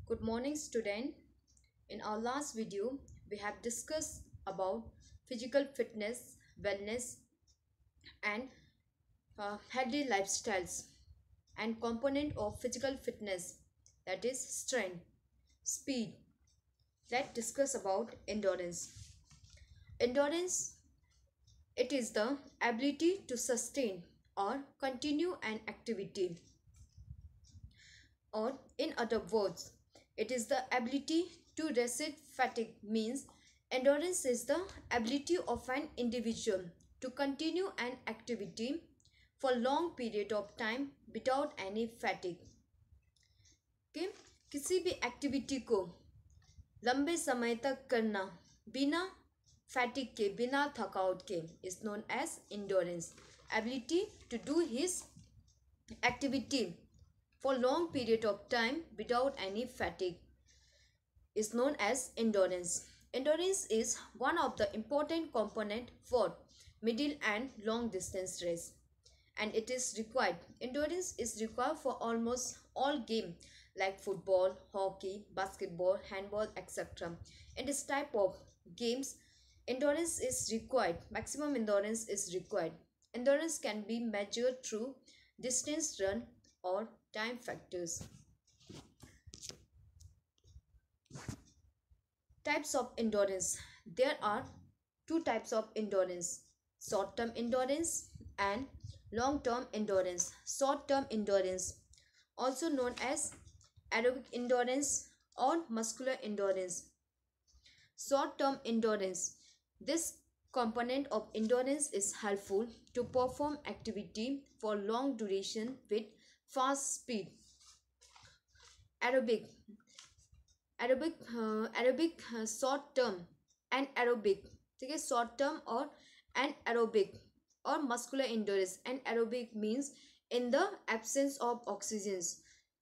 Good morning, student. In our last video, we have discussed about physical fitness, wellness, and healthy lifestyles and component of physical fitness, that is strength, speed. Let's discuss about endurance. Endurance, it is the ability to sustain or continue an activity, or in other words, it is the ability to resist fatigue. Means endurance is the ability of an individual to continue an activity for long period of time without any fatigue. Okay? किसी भी activity को लंबे समय तक करना बिना fatigue के, बिना थकावट के is known as endurance. Ability to do his activity for long period of time without any fatigue is known as endurance. Endurance is one of the important component for middle and long distance race, and it is required. Endurance is required for almost all games like football, hockey, basketball, handball, etc. In this type of games, endurance is required. Maximum endurance is required. Endurance can be measured through distance run or time factors. Types of endurance. There are two types of endurance: short-term endurance and long-term endurance. Short-term endurance, also known as aerobic endurance or muscular endurance. Short-term endurance. This component of endurance is helpful to perform activity for long duration with fast speed. Aerobic short term and aerobic, ठीक है, short term और anaerobic or muscular endurance. Anaerobic means in the absence of oxygen.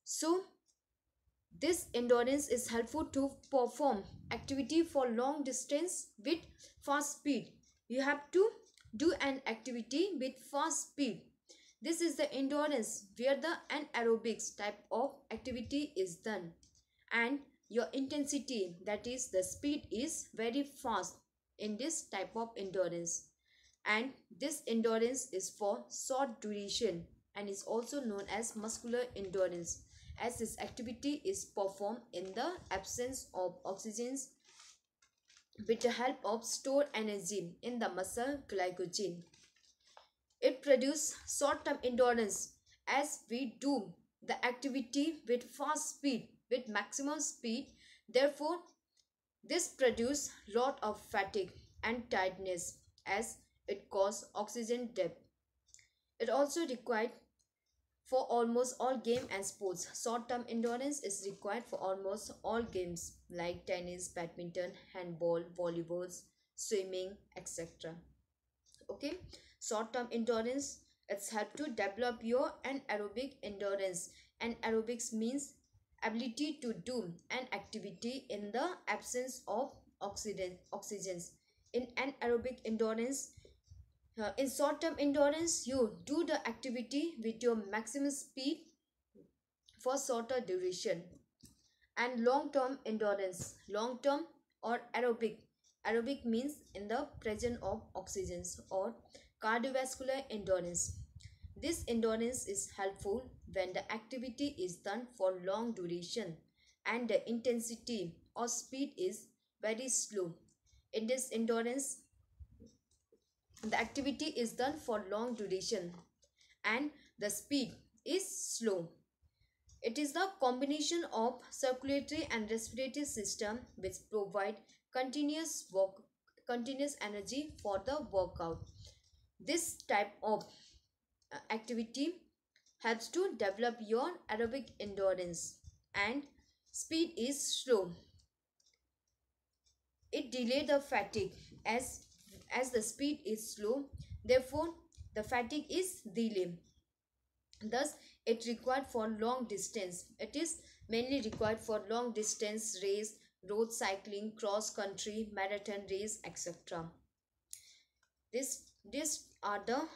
So this endurance is helpful to perform activity for long distance with fast speed. You have to do an activity with fast speed. This is the endurance where the anaerobics type of activity is done, and your intensity, that is the speed, is very fast in this type of endurance. And this endurance is for short duration and is also known as muscular endurance, as this activity is performed in the absence of oxygen with the help of stored energy in the muscle glycogen. It produces short-term endurance as we do the activity with fast speed, with maximum speed. Therefore, this produces lot of fatigue and tiredness as it causes oxygen depth. It also required for almost all games and sports. Short-term endurance is required for almost all games like tennis, badminton, handball, volleyball, swimming, etc. Okay, short-term endurance, it's help to develop your anaerobic endurance. And aerobics means ability to do an activity in the absence of oxygen. In anaerobic endurance, in short-term endurance, you do the activity with your maximum speed for shorter duration. And long-term endurance, long-term or aerobic. Aerobic means in the presence of oxygen, or cardiovascular endurance. This endurance is helpful when the activity is done for long duration and the intensity or speed is very slow. In this endurance, the activity is done for long duration and the speed is slow. It is the combination of circulatory and respiratory system which provide continuous energy for the workout. This type of activity helps to develop your aerobic endurance, and speed is slow. It delays the fatigue as the speed is slow. Therefore, the fatigue is delayed. Thus, it required for long distance. It is mainly required for long distance race, road cycling, cross country, marathon race, etc. This are the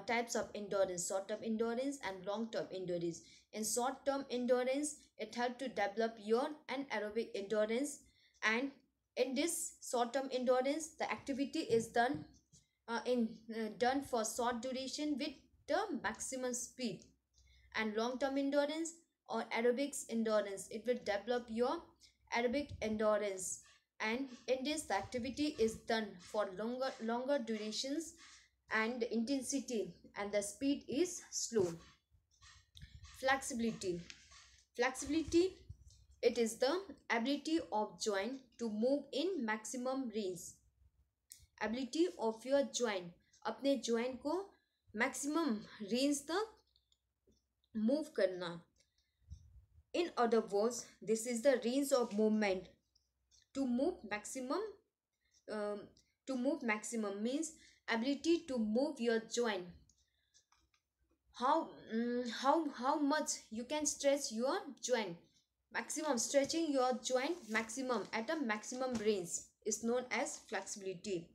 types of endurance: short-term endurance and long-term endurance. In short-term endurance, it helps to develop your anaerobic endurance, and in this short-term endurance, the activity is done for short duration with the maximum speed. And long-term endurance or aerobics endurance, it will develop your aerobic endurance, and in this the activity is done for longer durations, and the intensity and the speed is slow. Flexibility, it is the ability of joint to move in maximum range. ability of your joint, अपने joint को maximum range तक move करना. In other words, this is the range of movement to move maximum. To move maximum means ability to move your joint. How much you can stretch your joint. Maximum stretching your joint maximum at a maximum range is known as flexibility.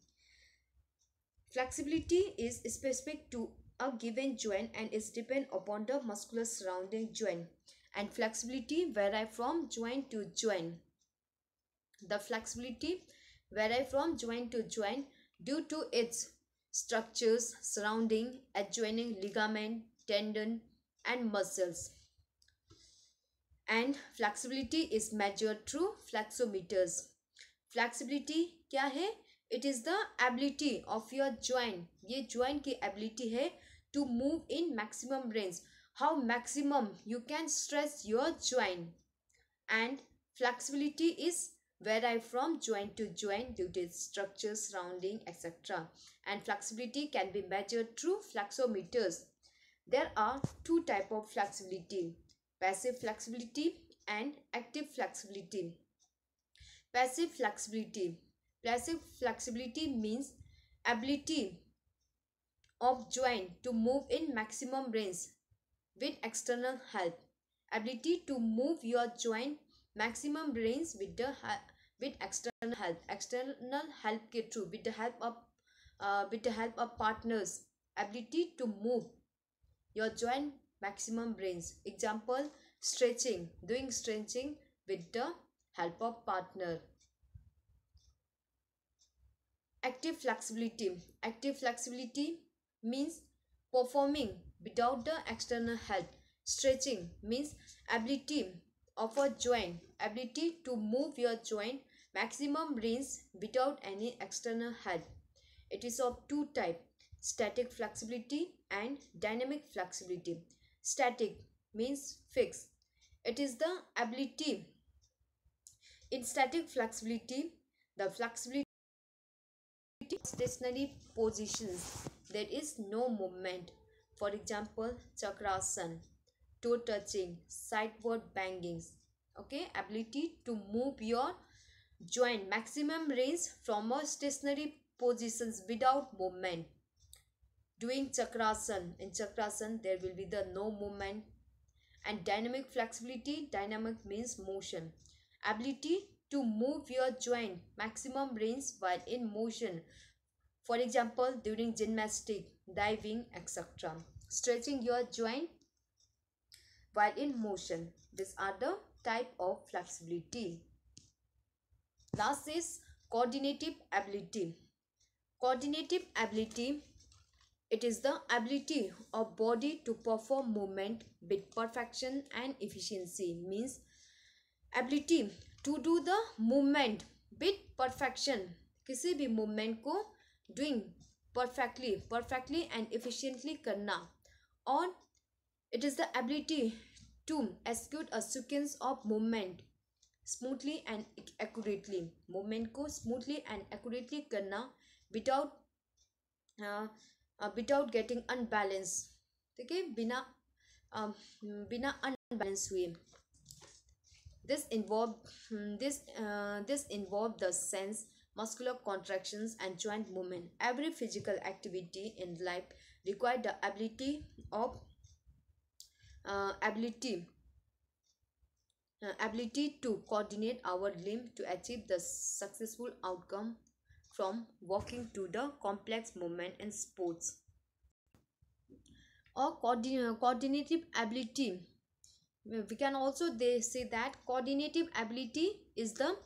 Flexibility is specific to a given joint and is depend upon the muscular surrounding joint, and flexibility vary from joint to joint. The flexibility vary from joint to joint due to its structures surrounding adjoining ligament, tendon, and muscles. And flexibility is measured through flexometers. Flexibility क्या है? It is the ability of your joint. ये joint की ability है to move in maximum range. How maximum you can stretch your joint. And flexibility is vary from joint to joint due to its structure surrounding, etc. And flexibility can be measured through flexometers. There are two types of flexibility: passive flexibility and active flexibility. Passive flexibility. Passive flexibility means ability of joint to move in maximum range with external help. Ability to move your joint maximum range with external help. External help के through with the help of partners. Ability to move your joint maximum range. Example: stretching. Doing stretching with the help of partner. Active flexibility. Active flexibility means performing without the external help. Stretching means ability of a joint, ability to move your joint maximum range without any external help. It is of two types: static flexibility and dynamic flexibility. Static means fixed. It is the ability. In static flexibility, the flexibility stationary positions, there is no movement. For example, chakrasana, toe touching, sideward bangings. Okay, ability to move your joint maximum range from a stationary positions without movement. Doing chakrasana, in chakrasana there will be the no movement. And dynamic flexibility, dynamic means motion. Ability to move your joint maximum range while in motion. For example, during gymnastic, diving, etc. Stretching your joint while in motion. These are the type of flexibility. Last is coordinative ability. Coordinative ability, it is the ability of body to perform movement with perfection and efficiency. Means ability to do the movement with perfection. किसी भी movement को doing perfectly and efficiently करना. और it is the ability to execute a sequence of movement smoothly and accurately. Movement को smoothly and accurately करना without getting unbalanced. ठीक है, बिना unbalanced हुए. This involved the sense, muscular contractions and joint movement. Every physical activity in life requires the ability to coordinate our limb to achieve the successful outcome, from walking to the complex movement in sports. or coordinative ability. We can also they say that coordinative ability is the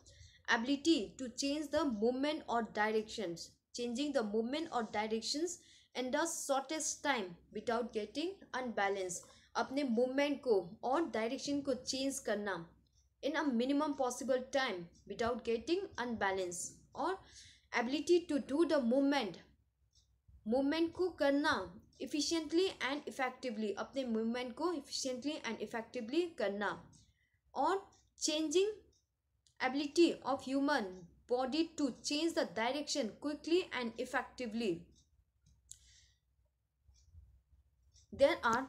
ability to change the movement or directions, changing the movement or directions in the shortest time without getting unbalanced. अपने movement को और direction को change करना in a minimum possible time without getting unbalanced, or ability to do the movement को करना efficiently and effectively, अपने movement को efficiently and effectively करना, और changing ability of human body to change the direction quickly and effectively. There are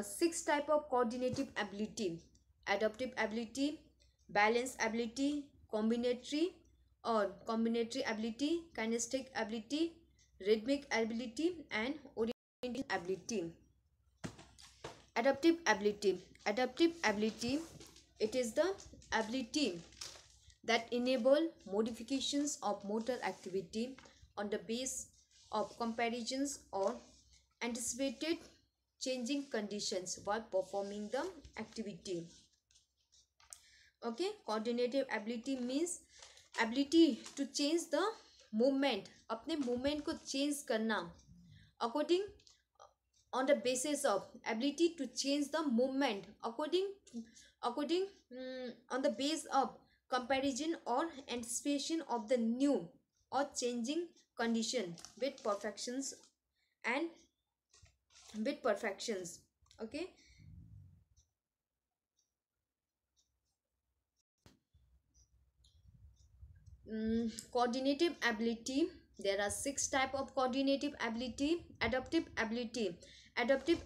six type of coordinative ability: adaptive ability, balance ability, combinatory ability, kinesthetic ability, rhythmic ability, and orientation ability. Adaptive ability, it is the ability that enable modifications of motor activity on the base of comparisons or anticipated changing conditions while performing the activity. Okay, coordinative ability means ability to change the movement, अपने movement को change करना according on the basis of ability to change the movement according on the base of comparison or anticipation of the new or changing condition with perfections and with perfections. Okay, coordinative ability, there are six type of coordinative ability. Adaptive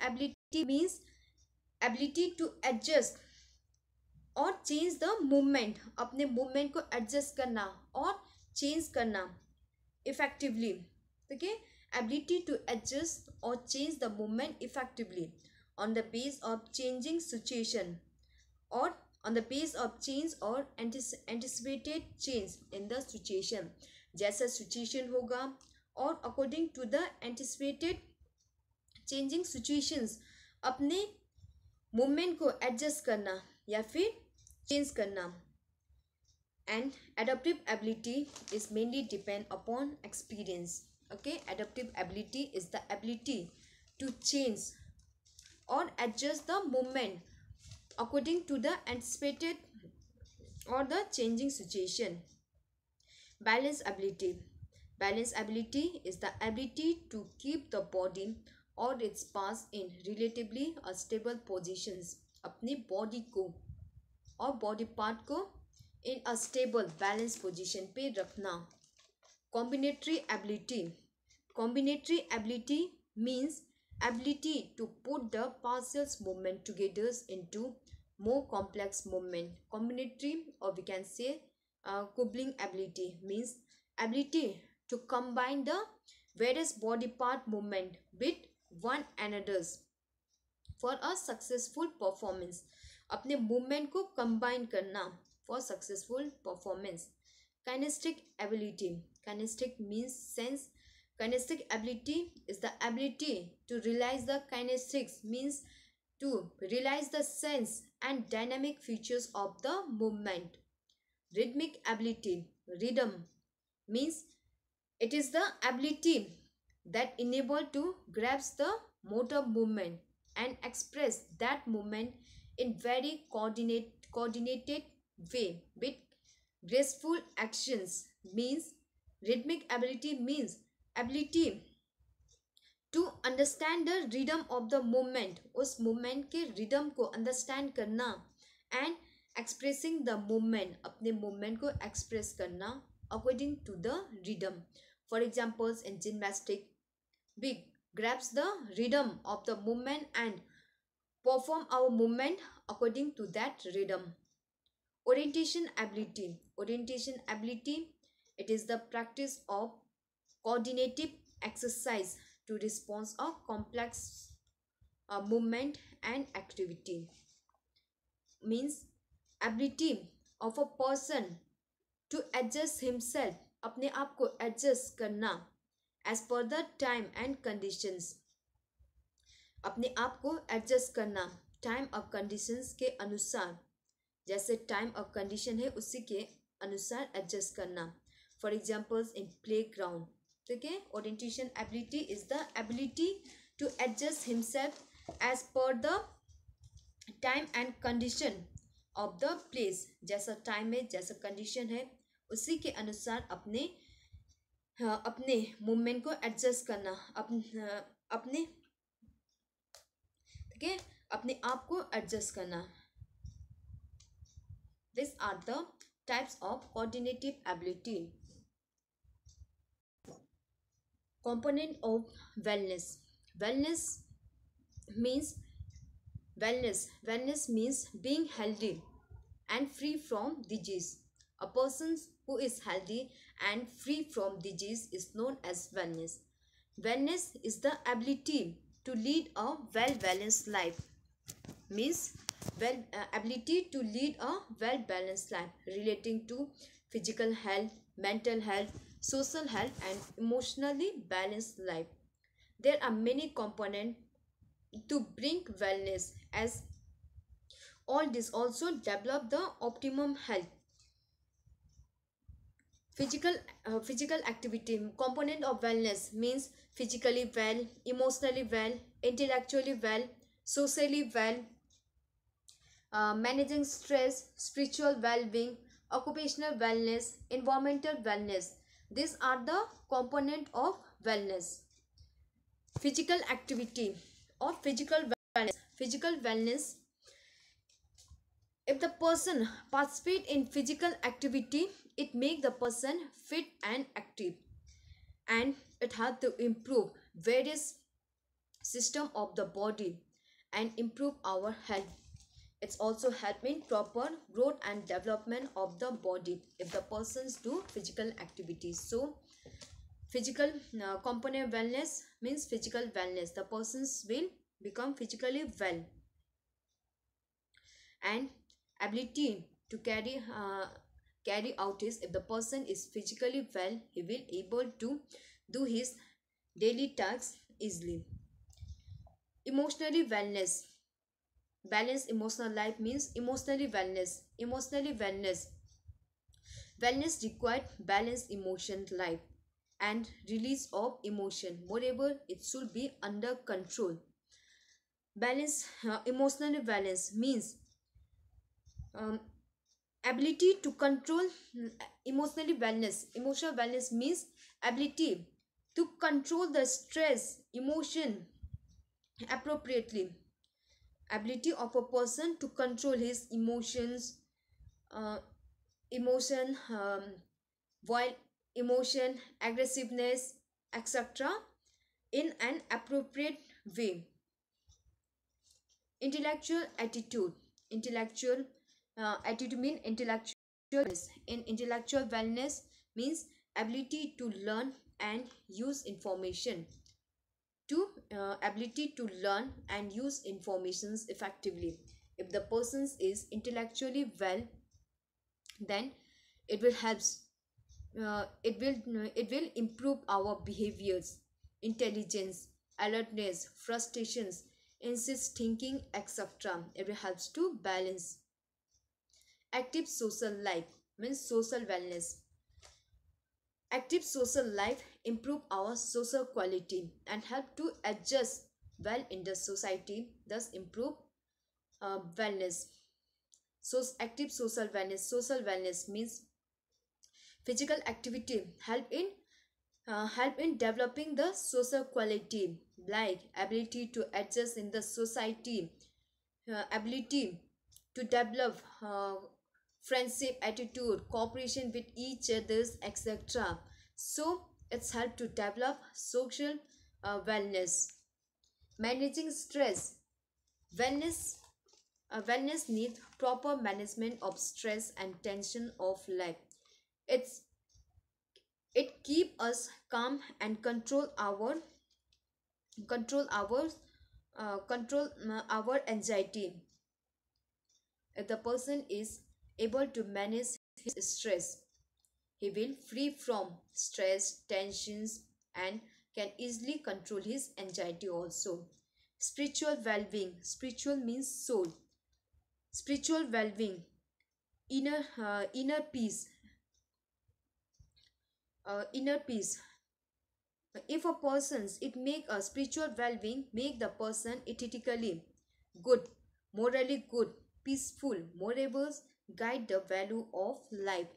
ability means ability to adjust और change the movement, अपने movement को adjust करना और change करना effectively. ठीक है, ability to adjust और change the movement effectively on the base of changing situation, और on the base of change or anticipated change in the situation. जैसा सिचुएशन होगा और according to the anticipated changing situations अपने movement को adjust करना या फिर चेंज करना. And adaptive ability is mainly depend upon experience. Okay, adaptive ability is the ability to change or adjust the movement according to the anticipated or the changing situation. Balance ability is the ability to keep the body or its parts in relatively stable positions, अपनी body को और body part को in a stable balance position पे रखना. Combinatory ability means ability to put the partial movement together into more complex movement. Combinatory, or we can say coupling ability, means ability to combine the various body part movement with one another's for a successful performance. अपने movement को combine करना for successful performance. Kinesthetic ability. Kinesthetic means sense. Kinesthetic ability is the ability to realize the kinetics, means to realize the sense and dynamic features of the movement. Rhythmic ability. Rhythm means it is the ability that enable to grasp the motor movement and express that movement in very coordinated way with graceful actions. Means rhythmic ability means ability to understand the rhythm of the movement, उस movement के rhythm को understand करना, and expressing the movement, अपने movement को express करना according to the rhythm. For examples, in gymnastic, we grasp the rhythm of the movement and perform our movement according to that rhythm. Orientation ability, it is the practice of coordinative exercise to respond a complex movement and activity. Means ability of a person to adjust himself, अपने आप को adjust करना as per the time and conditions. अपने आप को adjust करना time और conditions के अनुसार, जैसे टाइम और कंडीशन है उसी के अनुसार एडजस्ट करना. For examples in playground. ठीक है. Orientation ability is the ability to adjust himself as per the time and condition of the place. जैसा टाइम है, जैसा कंडीशन है, उसी के अनुसार अपने अपने मूवमेंट को एडजस्ट करना, अपने ठीक है, अपने आप को एडजस्ट करना. This are the types of coordinative ability. Component of wellness. Wellness means wellness means being healthy and free from disease. A person who is healthy and free from disease is known as wellness. Wellness is the ability to lead a well-balanced life. Means ability to lead a well-balanced life relating to physical health, mental health, social health, and emotionally balanced life. There are many components to bring wellness, as all this also develop the optimum health. Physical activity. Component of wellness means physically well, emotionally well, intellectually well, socially well, managing stress, spiritual well-being, occupational wellness, environmental wellness. These are the component of wellness. Physical activity or physical wellness. Physical wellness. If the person participate in physical activity, it make the person fit and active, and it has to improve various system of the body and improve our health. It's also helping proper growth and development of the body if the persons do physical activities. So physical component wellness means physical wellness. The persons will become physically well, and ability to carry out is, if the person is physically well, he will able to do his daily tasks easily. Emotionally wellness. Balanced emotional life means emotionally wellness. Wellness required balanced emotion life and release of emotion. Moreover, it should be under control. Emotionally balance means ability to control. Emotional wellness means ability to control the stress, emotion appropriately. Ability of a person to control his emotions, uh, emotion, while emotion, aggressiveness, etc., in an appropriate way. Intellectual attitude. Attitude means intellectual wellness. In intellectual wellness means ability to learn and use information. Ability to learn and use informations effectively. If the person is intellectually well, then it will helps. It will improve our behaviors, intelligence, alertness, frustrations, insist thinking, etc. It will helps to balance. Active social life means social wellness. Active social life improve our social quality and help to adjust well in the society, thus improve wellness. So active social wellness. Social wellness means physical activity help in developing the social quality, like ability to adjust in the society, ability to develop friendship, attitude, cooperation with each others, etc. So it's help to develop social wellness. Managing stress. Wellness needs proper management of stress and tension of life. it's it keep us calm and control our our anxiety. If the person is able to manage his stress, he will free from stress, tensions, and can easily control his anxiety also. Spiritual well-being. Spiritual means soul. Spiritual well-being, inner peace. Inner peace. If a person's it make a spiritual well-being make the person ethically good, morally good, peaceful, moreover guide the value of life.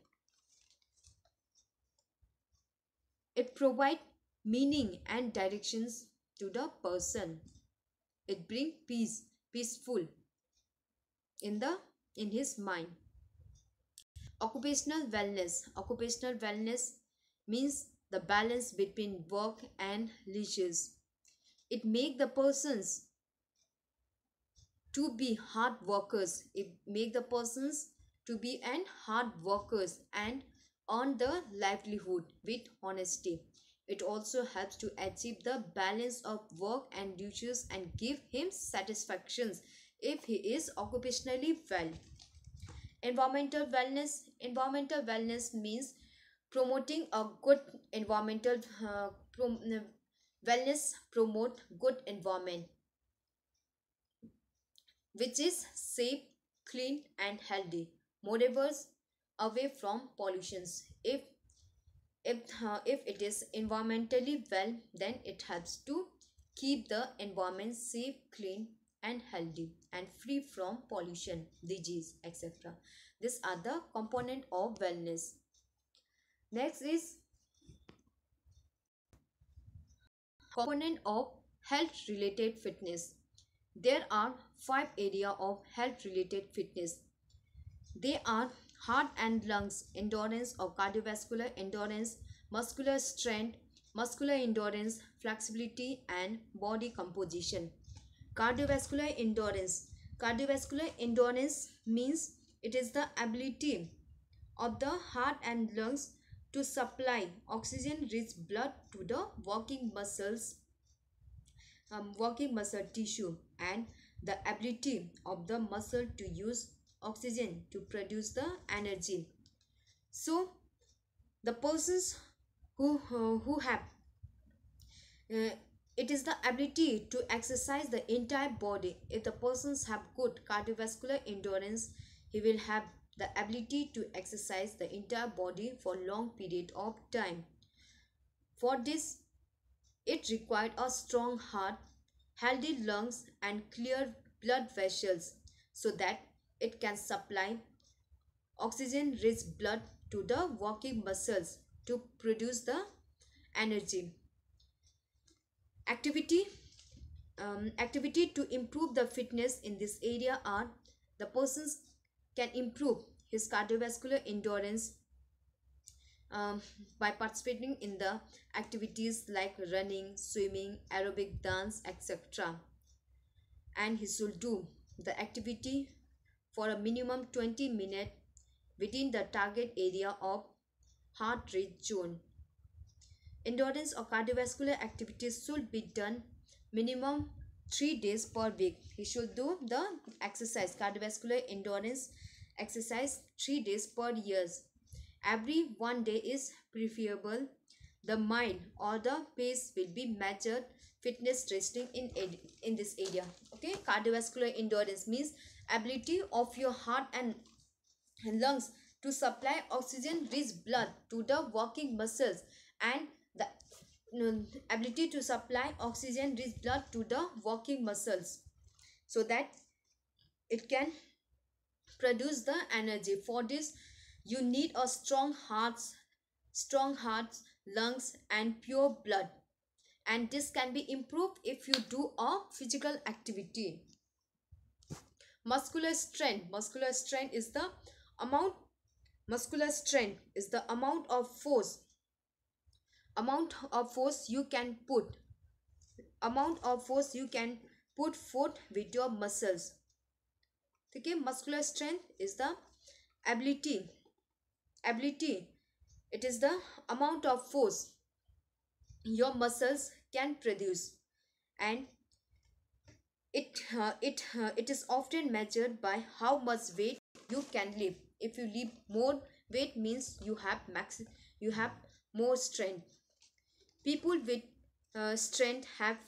It provide meaning and directions to the person. It bring peace, peaceful in the in his mind. Occupational wellness. Occupational wellness means the balance between work and leisures. It make the persons to be hard workers. It make the persons to be an hard workers and earn the livelihood with honesty. It also helps to achieve the balance of work and duties and give him satisfactions if he is occupationally well. Environmental wellness. Environmental wellness means promoting a good environmental wellness promote good environment which is safe, clean and healthy. Moreover, away from pollutions. If it is environmentally well, then it helps to keep the environment safe, clean and healthy and free from pollution, disease, etc. These are the component of wellness. Next is component of health related fitness. There are 5 areas of health related fitness. They are heart and lungs endurance or cardiovascular endurance, muscular strength, muscular endurance, flexibility and body composition. Cardiovascular endurance. Cardiovascular endurance means it is the ability of the heart and lungs to supply oxygen rich blood to the working muscle tissue and the ability of the muscle to use oxygen to produce the energy. So the persons who have uh, it is the ability to exercise the entire body. If the persons have good cardiovascular endurance, he will have the ability to exercise the entire body for long period of time. For this, it required a strong heart, healthy lungs and clear blood vessels so that it can supply oxygen rich blood to the working muscles to produce the energy. Activity activity to improve the fitness in this area are the persons can improve his cardiovascular endurance um, by participating in the activities like running, swimming, aerobic dance, etc. And he should do the activity for a minimum 20 minutes within the target area of heart rate zone. Endurance or cardiovascular activities should be done minimum 3 days per week. He should do the exercise, cardiovascular endurance exercise 3 days per year. Every 1 day is preferable. The mile or the pace will be measured fitness testing in this area. Okay, cardiovascular endurance means ability of your heart and lungs to supply oxygen rich blood to the working muscles and the ability to supply oxygen rich blood to the working muscles so that it can produce the energy. For this you need a strong hearts, lungs and pure blood, and this can be improved if you do a physical activity. Muscular strength. Muscular strength is the amount of force you can put forth with your muscles. Okay, muscular strength is the ability it is the amount of force your muscles can produce, and it is often measured by how much weight you can lift. If you lift more weight means you have more strength. People with strength have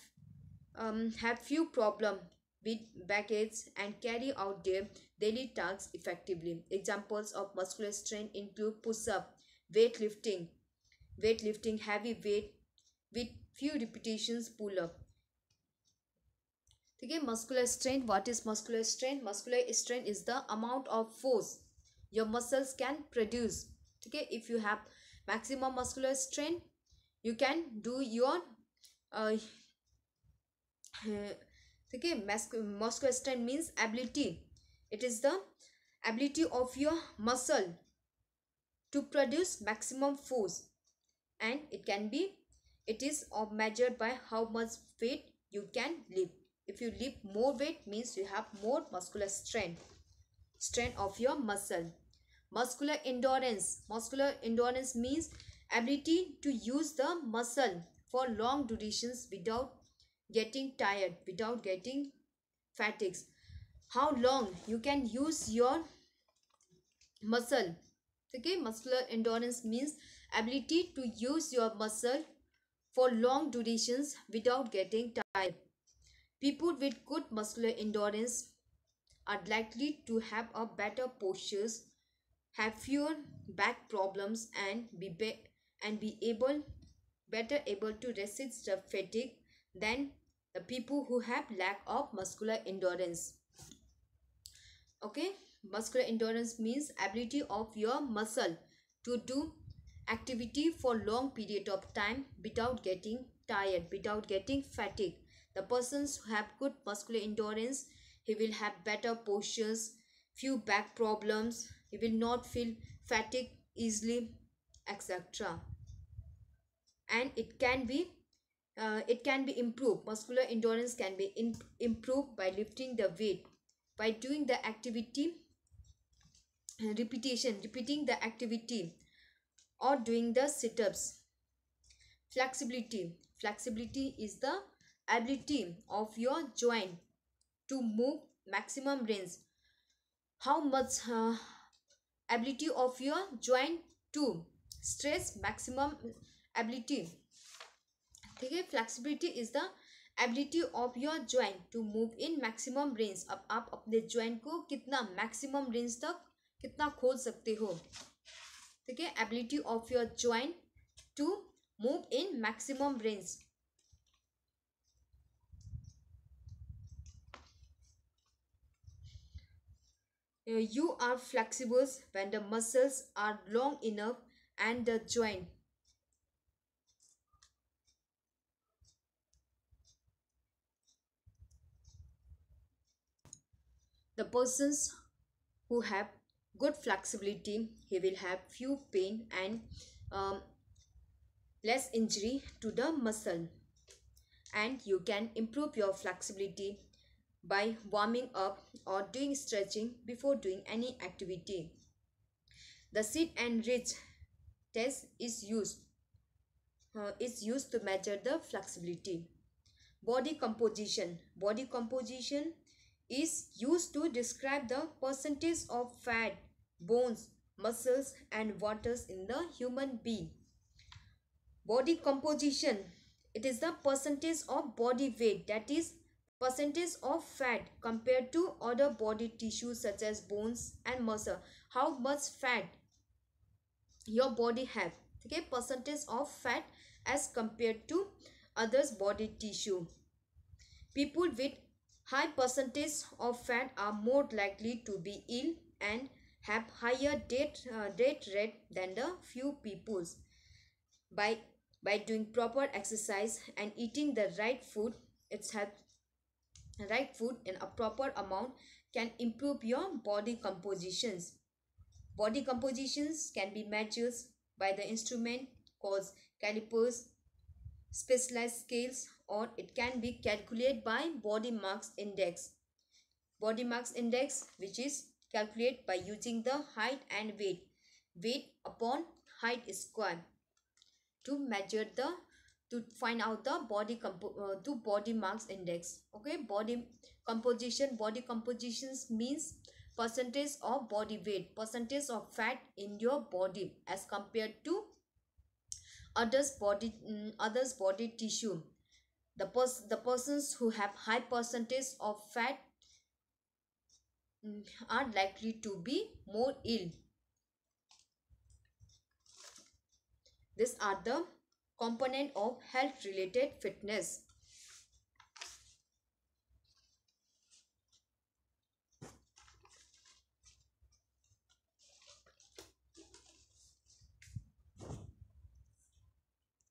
have few problem with backaches and carry out their daily tasks effectively. Examples of muscular strength include push-up, weightlifting, heavy weight with few repetitions, pull-up. Okay, muscular strength. What is muscular strength? Muscular strength is the amount of force your muscles can produce. Okay, if you have maximum muscular strength, you can do your uh, okay, muscular strength means ability. It is the ability of your muscle to produce maximum force, and it is measured by how much weight you can lift. If you lift more weight, means you have more muscular strength of your muscle. Muscular endurance means ability to use the muscle for long durations without getting tired, without getting fatigued. How long you can use your muscle. Okay, muscular endurance means ability to use your muscle for long durations without getting tired. People with good muscular endurance are likely to have a better postures, have fewer back problems, and be able better able to resist the fatigue than the people who have lack of muscular endurance. Okay, muscular endurance means ability of your muscle to do activity for long period of time without getting tired, without getting fatigued. The persons who have good muscular endurance, he will have better postures, few back problems, he will not feel fatigue easily, etc. And it can be improved. Muscular endurance can be improved by lifting the weight, by doing the activity repeating the activity, or doing the sit-ups. Flexibility is the ability of your joint to move maximum range. How much ability of your joint to stress maximum ability. ठीक है, flexibility is the ability of your joint to move in maximum range. अब आप अपने joint को कितना maximum range तक कितना खोल सकते हो. ठीक है, ability of your joint to move in maximum range. You are flexible when the muscles are long enough and the joint the persons who have good flexibility, he will have few pain and um, less injury to the muscle. And you can improve your flexibility by warming up or doing stretching before doing any activity. The sit and reach test is used to measure the flexibility. Body composition is used to describe the percentage of fat, bones, muscles and waters in the human being. Body composition, it is the percentage of body weight, that is percentage of fat compared to other body tissues such as bones and muscle. How much fat your body have. Okay, percentage of fat as compared to others body tissue. People with high percentage of fat are more likely to be ill and have higher death rate than the few peoples. By doing proper exercise and eating the right food, right food in a proper amount can improve your body compositions. Body compositions can be measured by the instrument called calipers, specialized scales, or it can be calculated by body mass index. Body mass index, which is calculated by using the height and weight upon height square to measure to find out the body mass index. Okay, body compositions means percentage of body weight, percentage of fat in your body as compared to others body tissue. The persons who have high percentage of fat are likely to be more ill. These are the component of health related fitness.